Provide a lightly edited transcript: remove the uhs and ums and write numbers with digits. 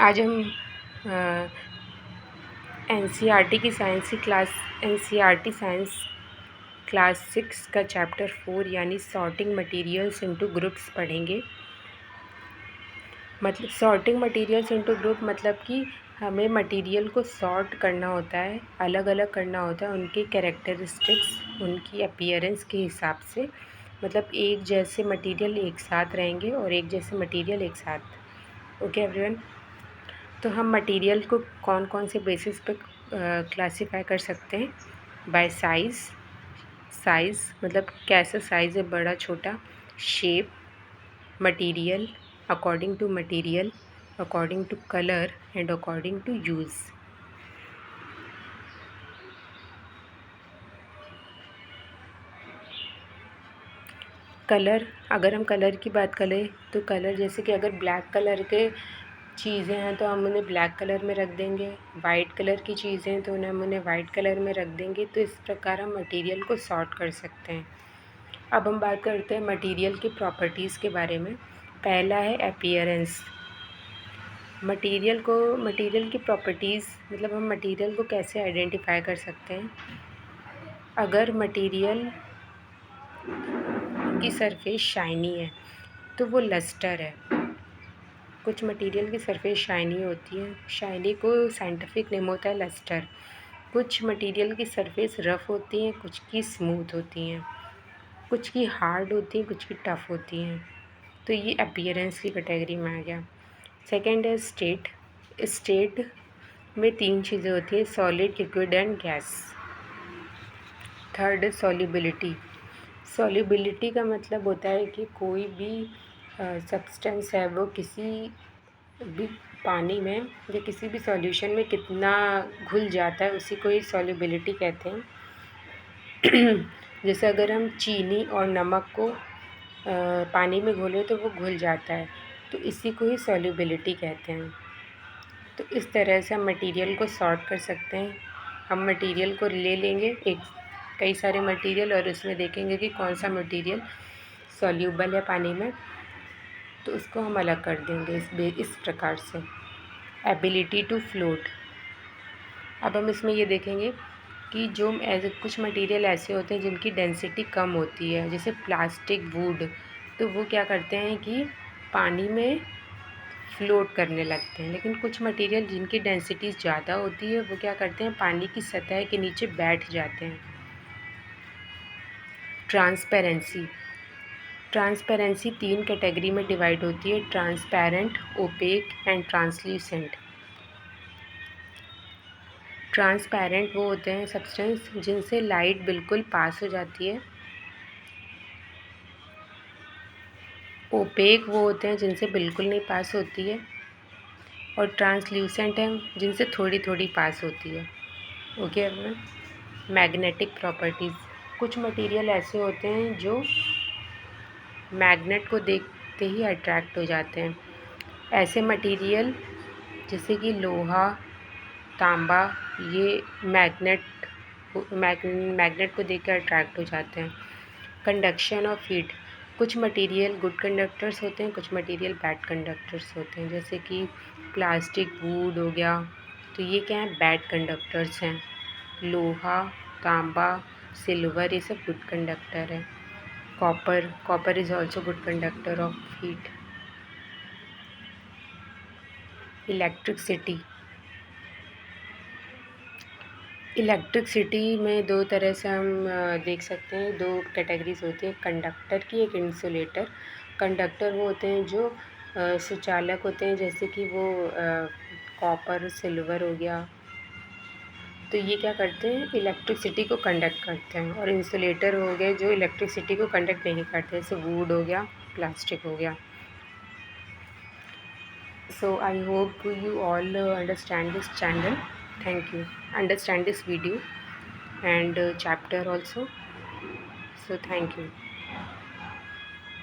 आज हम एनसीईआरटी की साइंस क्लास 6 का चैप्टर 4 यानी सॉर्टिंग मटेरियल्स इनटू ग्रुप्स पढ़ेंगे। मतलब सॉर्टिंग मटेरियल्स इनटू ग्रुप मतलब कि हमें मटेरियल को सॉर्ट करना होता है, अलग अलग करना होता है उनके कैरेक्टरिस्टिक्स, उनकी अपीयरेंस के हिसाब से। मतलब एक जैसे मटेरियल एक साथ रहेंगे और एक जैसे मटेरियल एक साथ। ओके एवरीवन, तो हम मटेरियल को कौन कौन से बेसिस पे क्लासीफाई कर सकते हैं? बाय साइज़ मतलब कैसा साइज़ है, बड़ा छोटा। Shape, material, according to material, according to colour and according to use. Colour, अगर हम कलर की बात करें तो कलर जैसे कि अगर ब्लैक कलर के चीज़ें हैं तो हम उन्हें ब्लैक कलर में रख देंगे, वाइट कलर की चीज़ें हैं तो हम उन्हें वाइट कलर में रख देंगे। तो इस प्रकार हम मटेरियल को सॉर्ट कर सकते हैं। अब हम बात करते हैं मटेरियल की प्रॉपर्टीज़ के बारे में। पहला है अपीयरेंस। मटेरियल की प्रॉपर्टीज़ मतलब हम मटेरियल को कैसे आइडेंटिफाई कर सकते हैं? अगर मटेरियल की सरफेस शाइनी है तो वो लस्टर है। कुछ मटेरियल की सरफेस शाइनी होती है, शाइनी को साइंटिफिक नेम होता है लस्टर। कुछ मटेरियल की सरफेस रफ़ होती हैं, कुछ की स्मूथ होती हैं, कुछ की हार्ड होती हैं, कुछ की टफ़ होती हैं। तो ये अपीयरेंस की कैटेगरी में आ गया। सेकंड है स्टेट। स्टेट में 3 चीज़ें होती हैं, solid, liquid and gas. Third है सॉल्युबिलिटी। सॉल्युबिलिटी का मतलब होता है कि कोई भी सब्सटेंस है वो किसी भी पानी में या किसी भी सॉल्यूशन में कितना घुल जाता है, उसी को ही सॉल्युबिलिटी कहते हैं। जैसे अगर हम चीनी और नमक को पानी में घोलें तो वो घुल जाता है, तो इसी को ही सॉल्युबिलिटी कहते हैं। तो इस तरह से हम मटेरियल को सॉर्ट कर सकते हैं। हम मटेरियल को ले लेंगे, कई सारे मटेरियल, और उसमें देखेंगे कि कौन सा मटेरियल सॉल्यूबल है पानी में, तो उसको हम अलग कर देंगे इस प्रकार से। Ability to float. अब हम इसमें ये देखेंगे कि जो कुछ मटेरियल ऐसे होते हैं जिनकी डेंसिटी कम होती है, जैसे प्लास्टिक, वुड, तो वो क्या करते हैं कि पानी में फ्लोट करने लगते हैं। लेकिन कुछ मटेरियल जिनकी डेंसिटी ज़्यादा होती है वो क्या करते हैं, पानी की सतह के नीचे बैठ जाते हैं। ट्रांसपेरेंसी। ट्रांसपेरेंसी 3 कैटेगरी में डिवाइड होती है, transparent, opaque and translucent. Transparent वो होते हैं सब्सटेंस जिनसे लाइट बिल्कुल पास हो जाती है। ओपेक वो होते हैं जिनसे बिल्कुल नहीं पास होती है। और ट्रांसल्यूसेंट हैं जिनसे थोड़ी थोड़ी पास होती है। Okay everyone. Magnetic properties. कुछ मटेरियल ऐसे होते हैं जो मैग्नेट को देखते ही अट्रैक्ट हो जाते हैं। ऐसे मटेरियल जैसे कि लोहा, तांबा, ये मैग्नेट को देख कर अट्रैक्ट हो जाते हैं। Conduction of heat. कुछ मटेरियल गुड कंडक्टर्स होते हैं, कुछ मटेरियल बैड कंडक्टर्स होते हैं, जैसे कि प्लास्टिक, वुड हो गया, तो ये क्या है, बैड कंडक्टर्स हैं। लोहा, तांबा, सिल्वर, ये सब गुड कंडक्टर है। Copper is also good conductor of heat. Electricity में 2 तरह से हम देख सकते हैं, 2 कैटेगरीज होती हैं, कंडक्टर की, एक इंसुलेटर। कंडक्टर वो होते हैं जो सुचालक होते हैं, जैसे कि वो कॉपर, सिल्वर हो गया, तो ये क्या करते हैं, इलेक्ट्रिसिटी को कंडक्ट करते हैं। और इंसुलेटर हो गए जो इलेक्ट्रिसिटी को कंडक्ट नहीं करते, जैसे वुड हो गया, प्लास्टिक हो गया। So I hope you all understand this channel. Thank you. Understand this video and chapter also. So thank you.